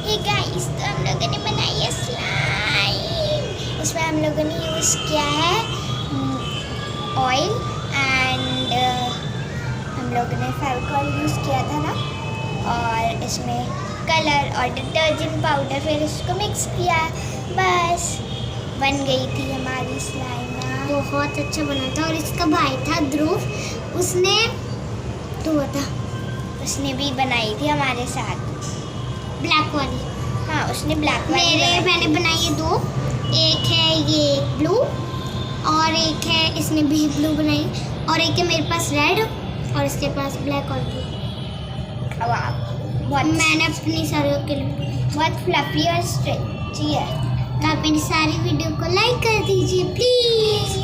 ये गाइस, तो हम लोगों ने बनाई है स्लाइम। इसमें हम लोगों ने यूज़ किया है ऑयल एंड हम लोगों ने फेविकॉल यूज़ किया था ना, और इसमें कलर और डिटर्जेंट पाउडर, फिर इसको मिक्स किया, बस बन गई थी हमारी स्लाइम। बहुत अच्छा बना था। और इसका भाई था ध्रुव, उसने तो बता, उसने भी बनाई थी हमारे साथ ब्लैक वाली। हाँ, उसने ब्लैक वाली मैंने बनाई है दो, एक है ये ब्लू और एक है इसने भी ब्लू बनाई, और एक है मेरे पास रेड और इसके पास ब्लैक और ब्लू। बहुत मैंने अपनी सारी के लिए बहुत फ्लफी और स्ट्रेची है। तो आप मेरी सारी वीडियो को लाइक कर दीजिए प्लीज।